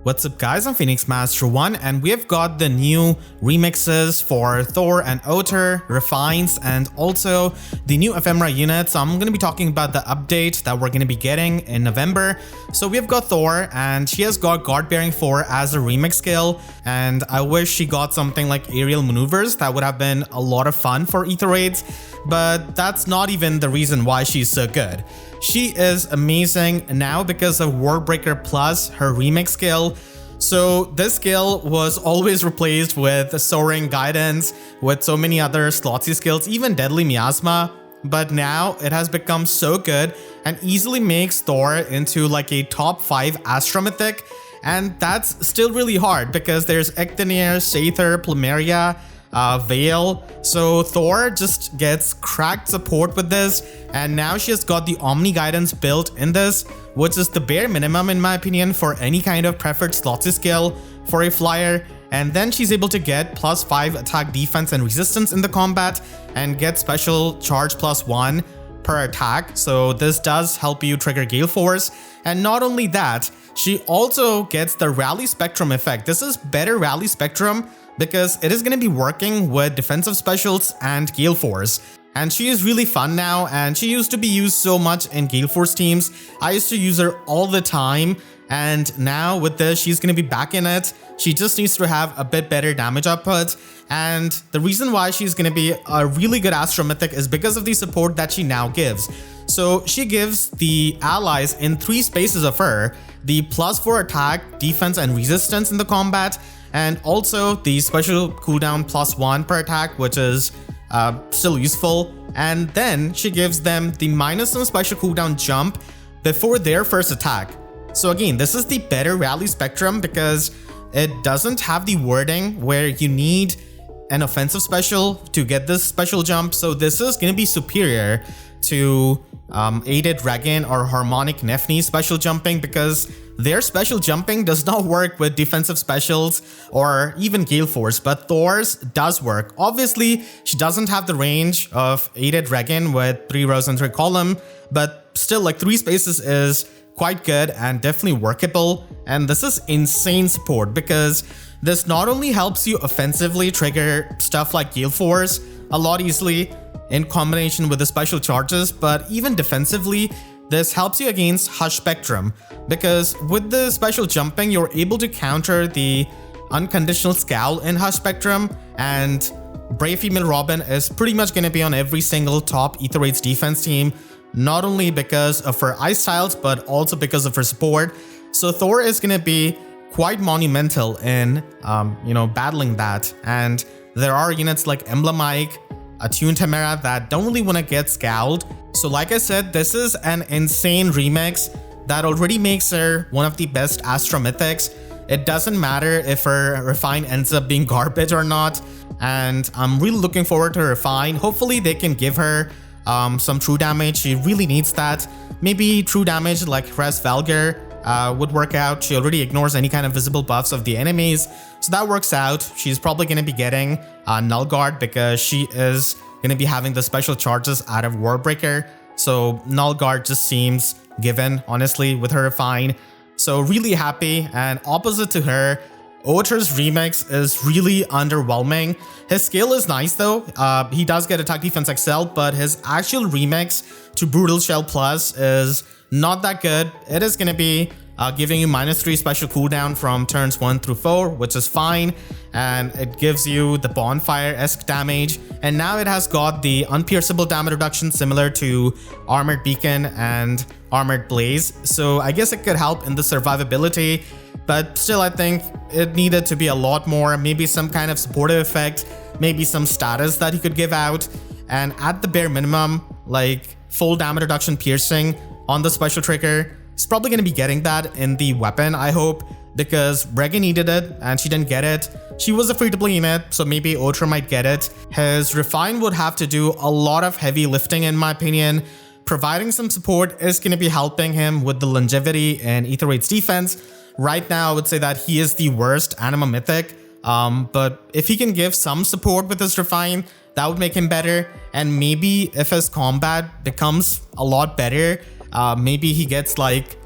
What's up guys, I'm Phoenix Master 1 and we've got the new remixes for Thorr and Otr Refines and also the new Ephemera units. I'm going to be talking about the update that we're going to be getting in November. So we've got Thorr and she has got Guard Bearing 4 as a remix skill, and I wish she got something like aerial maneuvers. That would have been a lot of fun for Aether Raids, but that's not even the reason why she's so good. She is amazing now because of Warbreaker Plus, her remix skill. So this skill was always replaced with Soaring Guidance, with so many other slotsy skills, even Deadly Miasma. But now it has become so good and easily makes Thorr into like a top 5 Astromythic. And that's still really hard because there's Ectinier, Sather, Plumeria, Veil. So Thorr just gets cracked support with this, and now she has got the Omni Guidance built in this, which is the bare minimum in my opinion for any kind of preferred slotsy skill for a flyer. And then she's able to get +5 attack, defense, and resistance in the combat, and get special charge +1 per attack. So this does help you trigger Gale Force. And not only that, she also gets the Rally Spectrum effect. This is better Rally Spectrum because it is going to be working with defensive specials and Gale Force. And she is really fun now, and she used to be used so much in Gale Force teams. I used to use her all the time, and now with this, she's going to be back in it. She just needs to have a bit better damage output. And the reason why she's going to be a really good Astromythic is because of the support that she now gives. So she gives the allies in 3 spaces of her the +4 attack, defense, and resistance in the combat, and also the special cooldown +1 per attack, which is still useful. And then she gives them the -1 special cooldown jump before their first attack. So again, this is the better Rally Spectrum because it doesn't have the wording where you need an offensive special to get this special jump. So this is going to be superior to Aided Dragon or Harmonic Nefni special jumping, because their special jumping does not work with defensive specials or even Gale Force, but Thor's does work. Obviously, she doesn't have the range of Aided Dragon with 3 rows and 3 column, but still like 3 spaces is quite good and definitely workable. And this is insane support because this not only helps you offensively trigger stuff like Gale Force a lot easily in combination with the special charges, but even defensively, this helps you against Hush Spectrum, because with the special jumping, you're able to counter the unconditional scowl in Hush Spectrum, and Brave Female Robin is pretty much going to be on every single top Aether Raids defense team, not only because of her ice styles, but also because of her support. So Thorr is going to be quite monumental in, battling that. And there are units like Emblem Ike, Attuned Ephemera that don't really want to get scowled. So like I said, this is an insane remix that already makes her one of the best Astromythics. It doesn't matter if her Refine ends up being garbage or not, and I'm really looking forward to her Refine. Hopefully they can give her some true damage. She really needs that. Maybe true damage like Res Valgar would work out. She already ignores any kind of visible buffs of the enemies, so that works out. She's probably going to be getting Null Guard because she is going to be having the special charges out of Warbreaker. So Null Guard just seems given, honestly, with her Refine. So really happy. And opposite to her, Otr's remix is really underwhelming. His skill is nice though. He does get attack, defense, excel, but his actual remix to Brutal Shell Plus is not that good. It is going to be giving you -3 special cooldown from turns 1 through 4, which is fine, and it gives you the bonfire-esque damage. And now it has got the unpierceable damage reduction similar to Armored Beacon and Armored Blaze. So I guess it could help in the survivability, but still I think it needed to be a lot more. Maybe some kind of supportive effect, maybe some status that he could give out, and at the bare minimum, like full damage reduction piercing on the special trigger. He's probably going to be getting that in the weapon, I hope, because Regan needed it and she didn't get it. She was a free-to-play unit, so maybe Otr might get it. His Refine would have to do a lot of heavy lifting in my opinion. Providing some support is going to be helping him with the longevity and Aether Raids defense. Right now, I would say that he is the worst Anima Mythic, but if he can give some support with his Refine, that would make him better. And maybe if his combat becomes a lot better, maybe he gets like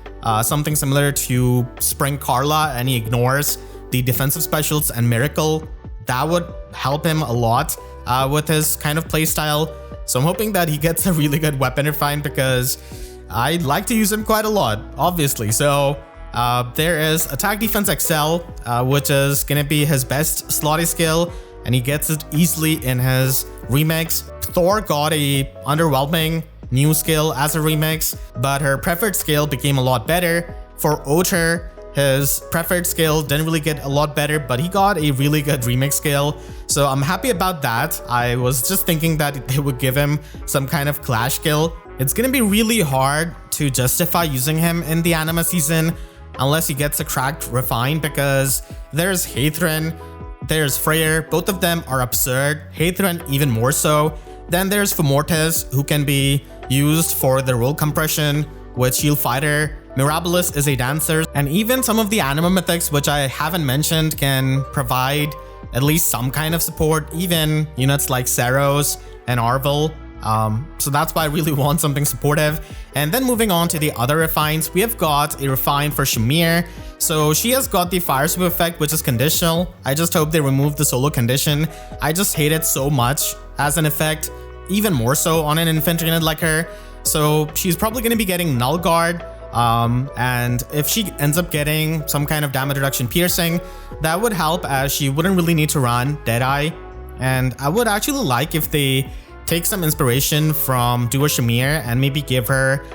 something similar to Spring Carla, and he ignores the defensive specials and Miracle. That would help him a lot with his kind of playstyle. So I'm hoping that he gets a really good weapon refine, because I'd like to use him quite a lot, obviously. So there is Attack Defense XL, which is gonna be his best slotty skill, and he gets it easily in his remix. Thorr got a underwhelming new skill as a remix, but her preferred skill became a lot better. For Otr, his preferred skill didn't really get a lot better, but he got a really good remix skill. So I'm happy about that. I was just thinking that they would give him some kind of clash skill. It's gonna be really hard to justify using him in the anime season unless he gets a cracked refine, because there's Hathrin, there's Freyr, both of them are absurd, Hathrin even more so. Then there's Fomortis, who can be used for the roll compression with Shield Fighter. Mirabilis is a dancer, and even some of the anima mythics, which I haven't mentioned, can provide at least some kind of support, even units like Saros and Arvel. So that's why I really want something supportive. And then moving on to the other refines, we have got a refine for Shamir. So she has got the fire sweep effect, which is conditional. I just hope they remove the solo condition. I just hate it so much as an effect, even more so on an infantry unit like her. So she's probably going to be getting Null Guard. And if she ends up getting some kind of damage reduction piercing, that would help, as she wouldn't really need to run Deadeye. And I would actually like if they take some inspiration from Duo Shamir and maybe give her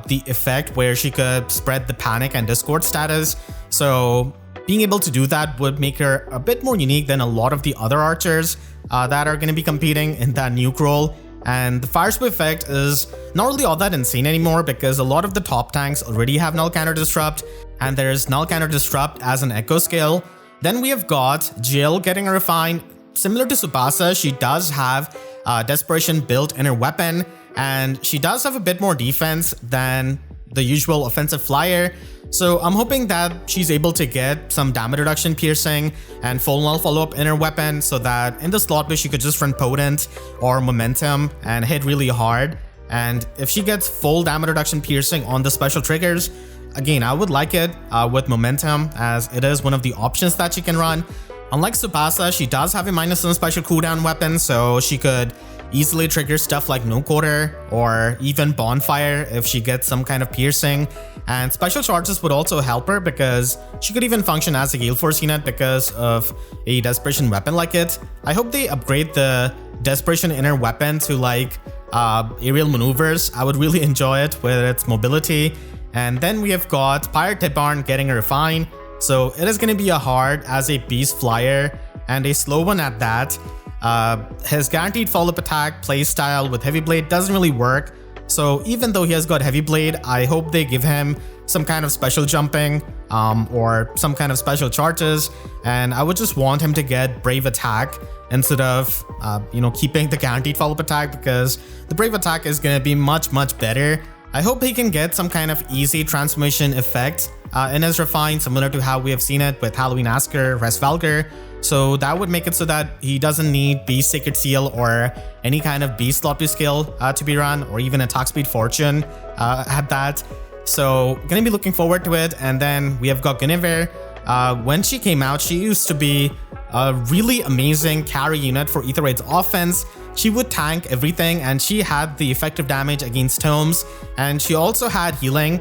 the effect where she could spread the panic and discord status. So being able to do that would make her a bit more unique than a lot of the other archers that are going to be competing in that nuke role. And the fire sweep effect is not really all that insane anymore, because a lot of the top tanks already have Null Counter Disrupt, and there's Null Counter Disrupt as an echo skill. Then we have got Jill getting a refine. Similar to Tsubasa, she does have Desperation built in her weapon, and she does have a bit more defense than the usual offensive flyer. So I'm hoping that she's able to get some damage reduction piercing and full null follow-up in her weapon, so that in the slot where she could just run potent or momentum and hit really hard. And if she gets full damage reduction piercing on the special triggers, again, I would like it with momentum, as it is one of the options that she can run. Unlike Tsubasa, she does have a -1 special cooldown weapon, so she could easily trigger stuff like No Quarter or even Bonfire if she gets some kind of piercing. And special charges would also help her, because she could even function as a Gale Force unit because of a Desperation weapon like it. I hope they upgrade the Desperation inner weapon to like aerial maneuvers. I would really enjoy it with its mobility. And then we have got Pirate Tibarn getting a refine. So it is going to be a hard as a beast flyer, and a slow one at that. His guaranteed follow-up attack playstyle with Heavy Blade doesn't really work. So even though he has got Heavy Blade, I hope they give him some kind of special jumping or some kind of special charges. And I would just want him to get Brave Attack instead of, keeping the guaranteed follow-up attack, because the Brave Attack is going to be much, much better. I hope he can get some kind of easy transformation effect in his refine, similar to how we have seen it with Halloween Asker, Rest Valkyr. So that would make it so that he doesn't need Beast Sacred Seal or any kind of Beast Slot skill to be run, or even Attack Speed Fortune at that. So gonna be looking forward to it. And then we have got Guinevere. When she came out, she used to be a really amazing carry unit for Aether Raids offense. She would tank everything, and she had the effective damage against tomes, and she also had healing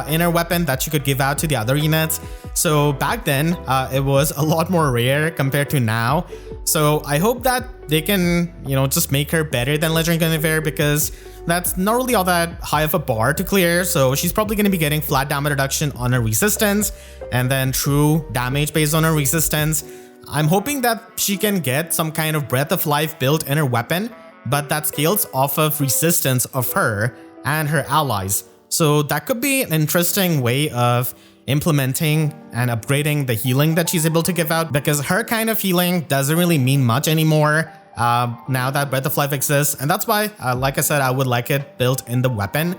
in her weapon that she could give out to the other units. So back then, it was a lot more rare compared to now. So I hope that they can, just make her better than Legendary Guinevere, because that's not really all that high of a bar to clear. So she's probably going to be getting flat damage reduction on her resistance, and then true damage based on her resistance. I'm hoping that she can get some kind of Breath of Life built in her weapon, but that scales off of resistance of her and her allies. So that could be an interesting way of implementing and upgrading the healing that she's able to give out, because her kind of healing doesn't really mean much anymore now that Breath of Life exists. And that's why, like I said, I would like it built in the weapon.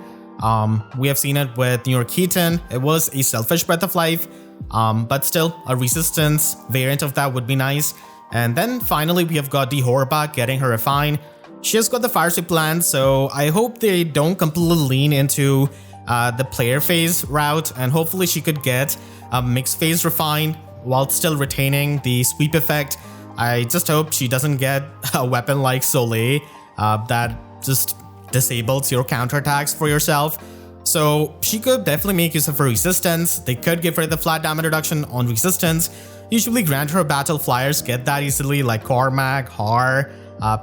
We have seen it with New York Keaton. It was a selfish Breath of Life, but still a resistance variant of that would be nice. And then finally we have got Dithorba getting her refine. She has got the fire sweep plan, so I hope they don't completely lean into the player phase route, and hopefully she could get a mixed phase refine while still retaining the sweep effect. I just hope she doesn't get a weapon like Soleil that just disables your counterattacks for yourself. So she could definitely make use of her resistance. They could give her the flat damage reduction on resistance. Usually grant her battle flyers get that easily, like Cormac, Har,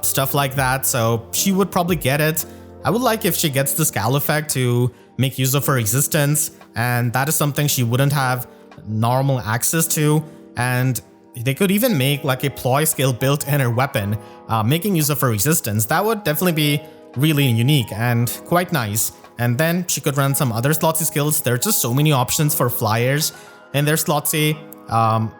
stuff like that. So she would probably get it. I would like if she gets the scowl effect to make use of her resistance, and that is something she wouldn't have normal access to. And they could even make like a ploy skill built in her weapon, making use of her resistance. That would definitely be really unique and quite nice. And then she could run some other Slotsy skills. There are just so many options for flyers in their Slotsy.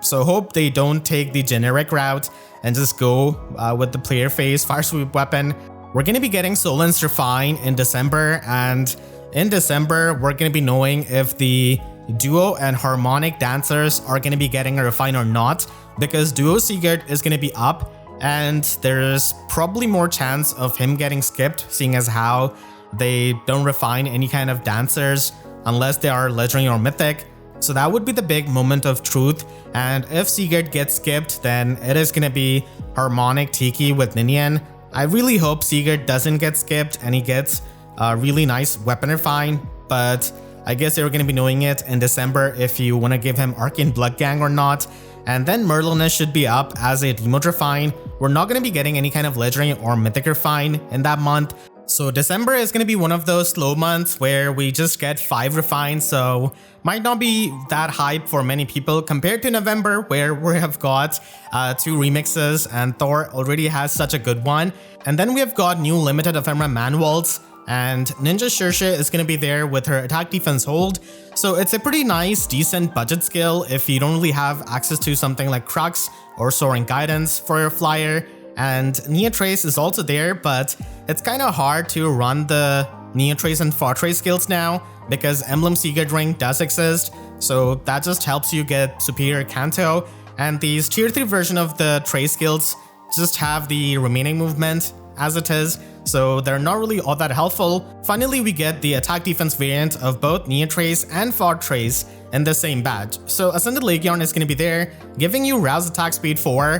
So hope they don't take the generic route and just go with the player phase fire sweep weapon. We're going to be getting Solan's Refine in December, and in December we're going to be knowing if the duo and harmonic dancers are going to be getting a refine or not, because duo Sigurd is going to be up, and there's probably more chance of him getting skipped, seeing as how they don't refine any kind of dancers unless they are legendary or mythic. So that would be the big moment of truth, and if Sigurd gets skipped, then it is going to be harmonic Tiki with Ninian. I really hope Sigurd doesn't get skipped and he gets a really nice weapon refine, but I guess you're going to be knowing it in December if you want to give him Arcane Blood Gang or not. And then Merlinus should be up as a remote refine. We're not going to be getting any kind of legendary or mythic refine in that month. So December is going to be one of those slow months where we just get 5 refines, so might not be that hype for many people compared to November, where we have got 2 remixes and Thorr already has such a good one. And then we have got new limited Ephemera Manuals, and Ninja Shershe is going to be there with her attack defense hold. So it's a pretty nice, decent budget skill if you don't really have access to something like Crux or Soaring Guidance for your flyer. And Neotrace is also there, but it's kind of hard to run the Neotrace and Fortrace skills now because Emblem Sigurd Ring does exist, so that just helps you get superior Kanto. And these tier 3 version of the Trace skills just have the remaining movement as it is, so they're not really all that helpful. Finally, we get the attack defense variant of both Neotrace and Fortrace in the same badge. So Ascended Legion is going to be there, giving you Rouse Attack Speed 4,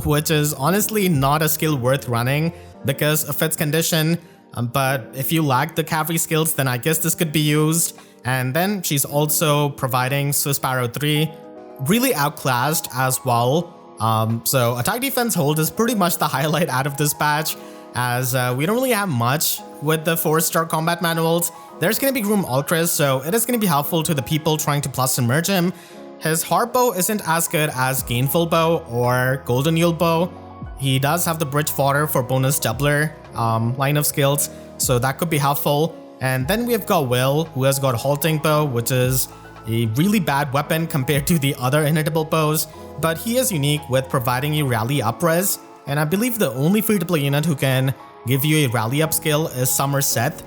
which is honestly not a skill worth running because of its condition. But if you lack the cavalry skills, then I guess this could be used. And then she's also providing Swiss Sparrow 3, really outclassed as well. So attack defense hold is pretty much the highlight out of this patch, as we don't really have much with the 4-star combat manuals. There's going to be Groom Ultras, so it is going to be helpful to the people trying to plus and merge him. His Harp Bow isn't as good as Gainful Bow or Golden Yule Bow. He does have the Bridge Fodder for bonus doubler line of skills, so that could be helpful. And then we have got Will, who has got Halting Bow, which is a really bad weapon compared to the other inhittable bows, but he is unique with providing you rally up res, and I believe the only free-to-play unit who can give you a rally up skill is Somerset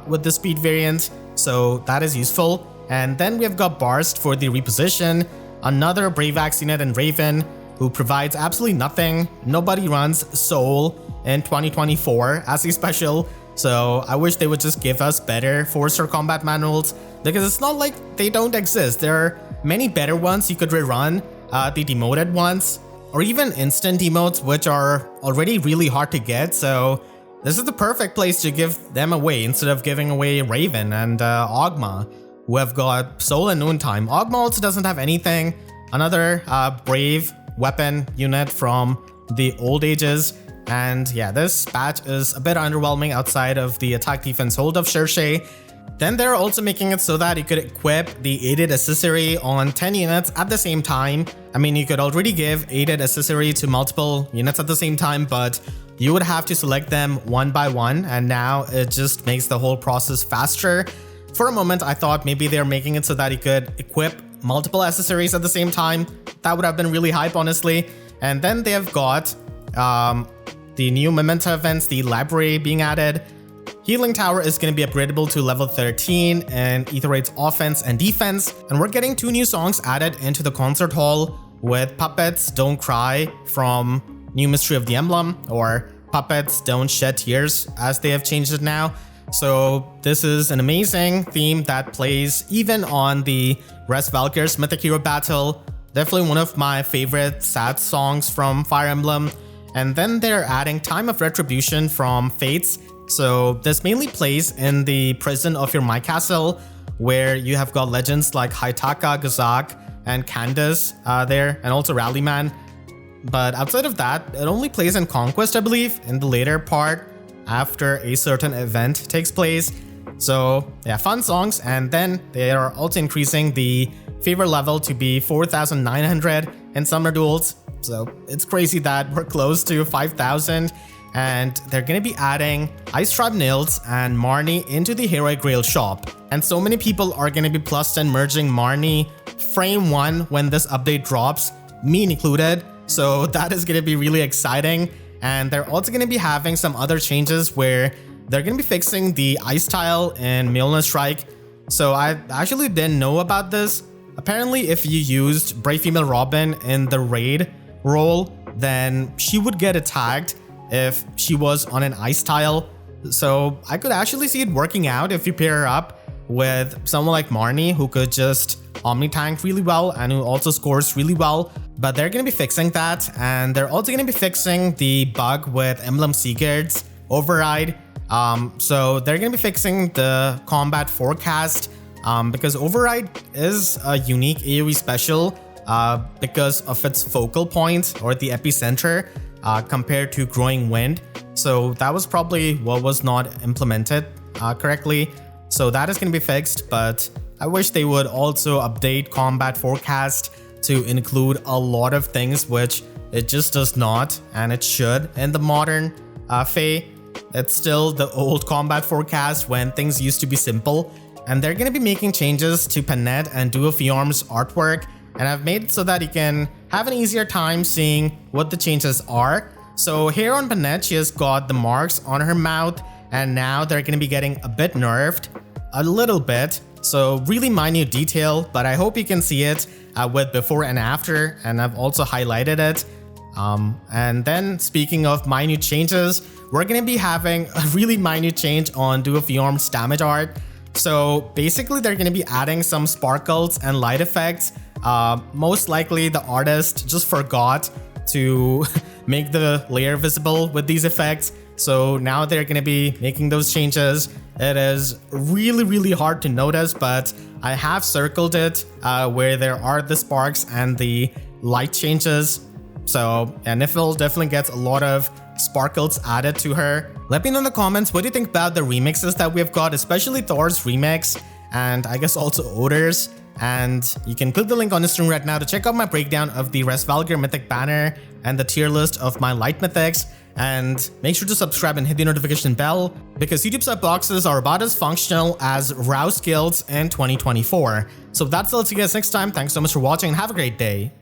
with the speed variant, so that is useful. And then we have got Barst for the reposition, another Brave Axe unit in Raven, who provides absolutely nothing. Nobody runs Soul in 2024 as a special, so I wish they would just give us better 4-star combat manuals, because it's not like they don't exist. There are many better ones you could rerun, the demoted ones, or even instant emotes, which are already really hard to get, so this is the perfect place to give them away instead of giving away Raven and Ogma, who have got Soul and Noontime. Ogma also doesn't have anything. Another Brave weapon unit from the old ages. And yeah, this patch is a bit underwhelming outside of the attack defense hold of Shershe. Then they're also making it so that you could equip the aided accessory on 10 units at the same time. I mean, you could already give aided accessory to multiple units at the same time, but you would have to select them one by one, and now it just makes the whole process faster. For a moment, I thought maybe they're making it so that you could equip multiple accessories at the same time. That would have been really hype, honestly. And then they have got the new Memento events, the library being added. Healing Tower is going to be upgradable to level 13 and Aether Raids offense and defense. And we're getting 2 new songs added into the concert hall with Puppets Don't Cry from New Mystery of the Emblem, or Puppets Don't Shed Tears as they have changed it now. So this is an amazing theme that plays even on the Res Valkyr's Mythic Hero Battle. Definitely one of my favorite sad songs from Fire Emblem. And then they're adding Time of Retribution from Fates. So this mainly plays in the prison of your My Castle, where you have got legends like Haitaka, Gazak, and Candace there, and also Rallyman. But outside of that, it only plays in Conquest, I believe, in the later part after a certain event takes place. So yeah, fun songs. And then they are also increasing the favor level to be 4,900 in Summoner Duels. So it's crazy that we're close to 5,000. And they're going to be adding Ice Tribe Nils and Marnie into the Heroic Grail shop. And so many people are going to be plus 10 merging Marnie frame 1 when this update drops, me included. So that is going to be really exciting. And they're also going to be having some other changes where they're going to be fixing the ice tile in Mjolnir Strike. So I actually didn't know about this. Apparently, if you used Brave Female Robin in the raid role, then she would get attacked if she was on an ice tile. So I could actually see it working out if you pair her up with someone like Marnie, who could just Omni Tank really well and who also scores really well. But they're going to be fixing that, and they're also going to be fixing the bug with Emblem Sigurd's Override. So they're going to be fixing the combat forecast because Override is a unique AoE special because of its focal point or the epicenter compared to Growing Wind. So that was probably what was not implemented correctly. So that is going to be fixed, but I wish they would also update combat forecast to include a lot of things, which it just does not, and it should in the modern FE. It's still the old combat forecast when things used to be simple, and they're going to be making changes to Panette and Duo Fiorm's artwork, and I've made it so that you can have an easier time seeing what the changes are. So here on Panette, she has got the marks on her mouth, and now they're going to be getting a bit nerfed, a little bit. So really minute detail, but I hope you can see it with before and after, and I've also highlighted it. And then speaking of minute changes, we're going to be having a really minute change on Duo Fiorm's damage art. So basically they're going to be adding some sparkles and light effects. Most likely the artist just forgot to make the layer visible with these effects. So now they're going to be making those changes. It is really hard to notice, but I have circled it where there are the sparks and the light changes. So yeah, Nifl definitely gets a lot of sparkles added to her. Let me know in the comments what do you think about the remixes that we've got, especially Thor's remix and I guess also Otr's. And you can click the link on the screen right now to check out my breakdown of the Res Valkyr Mythic banner and the tier list of my light mythics. And make sure to subscribe and hit the notification bell because YouTube sub boxes are about as functional as Rouse Guilds in 2024. So that's all. See you guys next time. Thanks so much for watching and have a great day.